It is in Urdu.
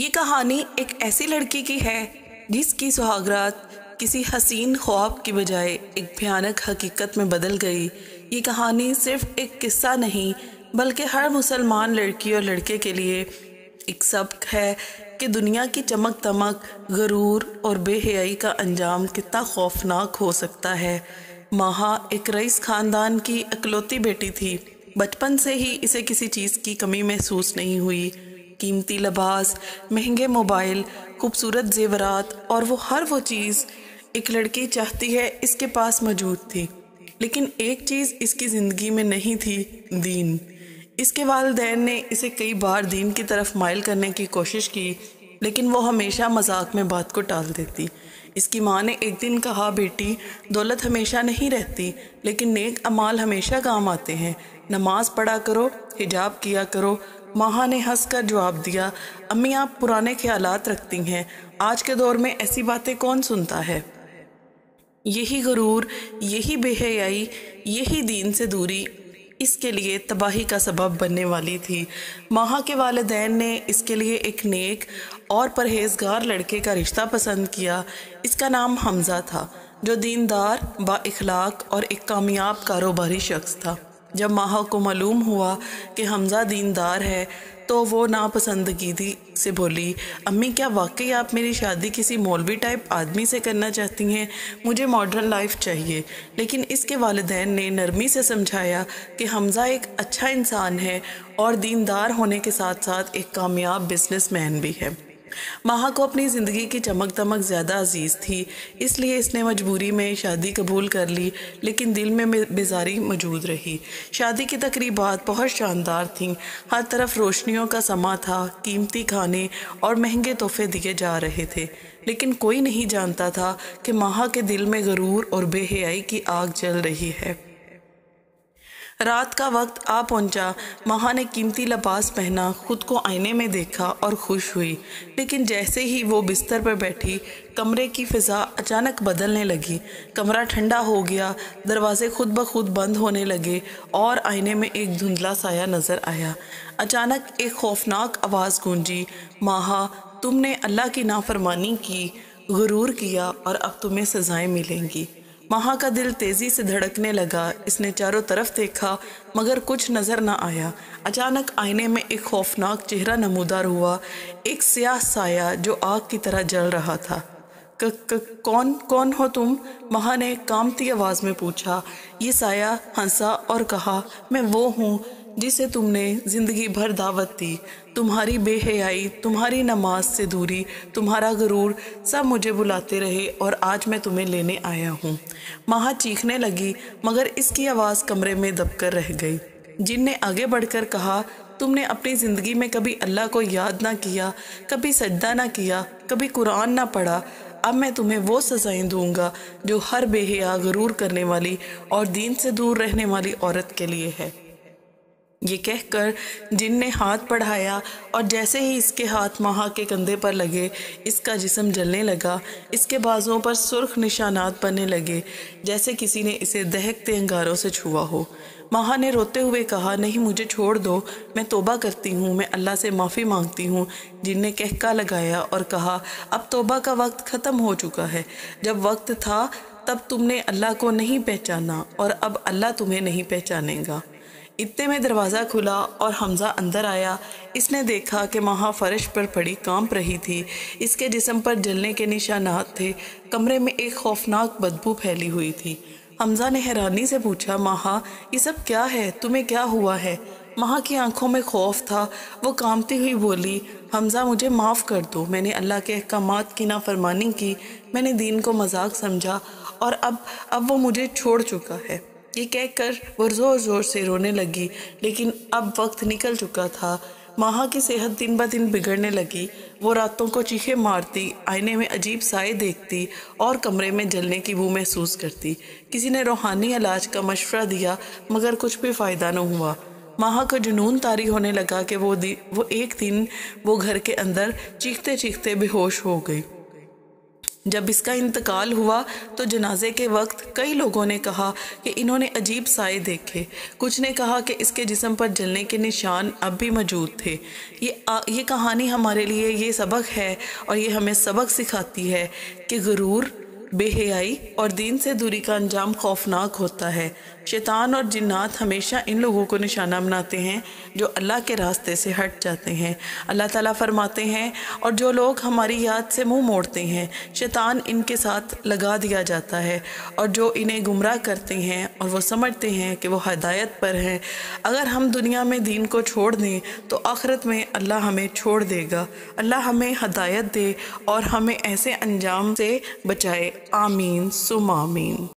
یہ کہانی ایک ایسی لڑکی کی ہے جس کی سہاگرات کسی حسین خواب کی بجائے ایک بھیانک حقیقت میں بدل گئی۔ یہ کہانی صرف ایک قصہ نہیں بلکہ ہر مسلمان لڑکی اور لڑکے کے لیے ایک سبق ہے کہ دنیا کی چمک دمک، غرور اور بے حیائی کا انجام کتنا خوفناک ہو سکتا ہے۔ ماہا ایک رئیس خاندان کی اکلوتی بیٹی تھی۔ بچپن سے ہی اسے کسی چیز کی کمی محسوس نہیں ہوئی۔ قیمتی لباس، مہنگے موبائل، خوبصورت زیورات اور ہر وہ چیز ایک لڑکی چاہتی ہے اس کے پاس موجود تھی، لیکن ایک چیز اس کی زندگی میں نہیں تھی، دین۔ اس کے والدین نے اسے کئی بار دین کی طرف مائل کرنے کی کوشش کی، لیکن وہ ہمیشہ مذاق میں بات کو ٹال دیتی۔ اس کی ماں نے ایک دن کہا، بیٹی، دولت ہمیشہ نہیں رہتی، لیکن نیک اعمال ہمیشہ کام آتے ہیں۔ نماز پڑھا کرو، حجاب کیا کرو۔ ماہا نے ہنس کر جواب دیا، امی آپ پرانے خیالات رکھتی ہیں، آج کے دور میں ایسی باتیں کون سنتا ہے؟ یہی غرور، یہی بے حیائی، یہی دین سے دوری اس کے لیے تباہی کا سبب بننے والی تھی۔ ماہا کے والدین نے اس کے لیے ایک نیک اور پرہیزگار لڑکے کا رشتہ پسند کیا۔ اس کا نام حمزہ تھا، جو دیندار، با اخلاق اور ایک کامیاب کاروباری شخص تھا۔ جب ماہا کو معلوم ہوا کہ حمزہ دیندار ہے تو وہ ناپسندگی سے بولی، امی کیا واقعی آپ میری شادی کسی مولوی ٹائپ آدمی سے کرنا چاہتی ہیں؟ مجھے ماڈرن لائف چاہیے۔ لیکن اس کے والدین نے نرمی سے سمجھایا کہ حمزہ ایک اچھا انسان ہے اور دیندار ہونے کے ساتھ ساتھ ایک کامیاب بزنس مین بھی ہے۔ ماہا کو اپنی زندگی کی چمک دمک زیادہ عزیز تھی، اس لیے اس نے مجبوری میں شادی قبول کر لی، لیکن دل میں بیزاری موجود رہی۔ شادی کی تقریبات بہت شاندار تھیں، ہر طرف روشنیوں کا سما تھا، قیمتی کھانے اور مہنگے تحفے دیے جا رہے تھے، لیکن کوئی نہیں جانتا تھا کہ ماہا کے دل میں غرور اور بے حیائی کی آگ جل رہی ہے۔ رات کا وقت آ پہنچا۔ ماہا نے قیمتی لباس پہنا، خود کو آئینے میں دیکھا اور خوش ہوئی، لیکن جیسے ہی وہ بستر پر بیٹھی، کمرے کی فضا اچانک بدلنے لگی۔ کمرہ ٹھنڈا ہو گیا، دروازے خود بخود بند ہونے لگے اور آئینے میں ایک دھندلا سایہ نظر آیا۔ اچانک ایک خوفناک آواز گونجی، ماہا، تم نے اللہ کی نافرمانی کی، غرور کیا اور اب تمہیں سزائیں ملیں گی۔ ماہا کا دل تیزی سے دھڑکنے لگا۔ اس نے چاروں طرف دیکھا مگر کچھ نظر نہ آیا۔ اچانک آئینے میں ایک خوفناک چہرہ نمودار ہوا، ایک سیاہ سایہ جو آگ کی طرح جل رہا تھا۔ کون ہو تم؟ ماہا نے کانپتی آواز میں پوچھا۔ یہ سایہ ہنسا اور کہا، میں وہ ہوں جسے تم نے زندگی بھر دعوت دی۔ تمہاری بے حیائی، تمہاری نماز سے دوری، تمہارا غرور، سب مجھے بلاتے رہے اور آج میں تمہیں لینے آیا ہوں۔ ماہا چیخنے لگی مگر اس کی آواز کمرے میں دب کر رہ گئی۔ جن نے آگے بڑھ کر کہا، تم نے اپنی زندگی میں کبھی اللہ کو یاد نہ کیا، کبھی سجدہ نہ کیا، کبھی قرآن نہ پڑھا۔ اب میں تمہیں وہ سزائیں دوں گا جو ہر بے حیا، غرور کرنے والی اور دین سے دور رہنے والی عورت کے لیے ہے۔ یہ کہہ کر جن نے ہاتھ بڑھایا اور جیسے ہی اس کے ہاتھ ماہا کے کندھے پر لگے، اس کا جسم جلنے لگا، اس کے بازوؤں پر سرخ نشانات بننے لگے جیسے کسی نے اسے دہکتے انگاروں سے چھوا ہو۔ ماہا نے روتے ہوئے کہا، نہیں، مجھے چھوڑ دو، میں توبہ کرتی ہوں، میں اللہ سے معافی مانگتی ہوں۔ جن نے کہکا لگایا اور کہا، اب توبہ کا وقت ختم ہو چکا ہے۔ جب وقت تھا تب تم نے اللہ کو نہیں پہچانا اور اب اللہ تمہیں نہیں پہچانے گا۔ اتنے میں دروازہ کھلا اور حمزہ اندر آیا۔ اس نے دیکھا کہ ماہا فرش پر پڑی کانپ رہی تھی، اس کے جسم پر جلنے کے نشانات تھے، کمرے میں ایک خوفناک بدبو پھیلی ہوئی تھی۔ حمزہ نے حیرانی سے پوچھا، ماہا، یہ سب کیا ہے؟ تمہیں کیا ہوا ہے؟ ماہا کی آنکھوں میں خوف تھا، وہ کانپتی ہوئی بولی، حمزہ مجھے معاف کر دو، میں نے اللہ کے احکامات کی نافرمانی کی، میں نے دین کو مذاق سمجھا اور اب وہ مجھے چھوڑ چکا ہے۔ یہ کہہ کر وہ زور زور سے رونے لگی، لیکن اب وقت نکل چکا تھا۔ ماہا کی صحت دن بدن بگڑنے لگی، وہ راتوں کو چیخیں مارتی، آئینے میں عجیب سائے دیکھتی اور کمرے میں جلنے کی بو محسوس کرتی۔ کسی نے روحانی علاج کا مشورہ دیا مگر کچھ بھی فائدہ نہ ہوا۔ ماہا کو جنون طاری ہونے لگا کہ وہ ایک دن وہ گھر کے اندر چیختے چیختے بے ہوش ہو گئی۔ جب اس کا انتقال ہوا تو جنازے کے وقت کئی لوگوں نے کہا کہ انہوں نے عجیب سائے دیکھے، کچھ نے کہا کہ اس کے جسم پر جلنے کے نشان اب بھی موجود تھے۔ یہ کہانی ہمارے لیے یہ سبق ہے، اور یہ ہمیں سبق سکھاتی ہے کہ غرور، بے حیائی اور دین سے دوری کا انجام خوفناک ہوتا ہے۔ شیطان اور جنات ہمیشہ ان لوگوں کو نشانہ بناتے ہیں جو اللہ کے راستے سے ہٹ جاتے ہیں۔ اللہ تعالیٰ فرماتے ہیں، اور جو لوگ ہماری یاد سے منہ موڑتے ہیں شیطان ان کے ساتھ لگا دیا جاتا ہے، اور جو انہیں گمراہ کرتے ہیں اور وہ سمجھتے ہیں کہ وہ ہدایت پر ہیں۔ اگر ہم دنیا میں دین کو چھوڑ دیں تو آخرت میں اللہ ہمیں چھوڑ دے گا۔ اللہ ہمیں ہدایت دے اور ہمیں ایسے انجام سے بچائے۔ آمین ثم آمین۔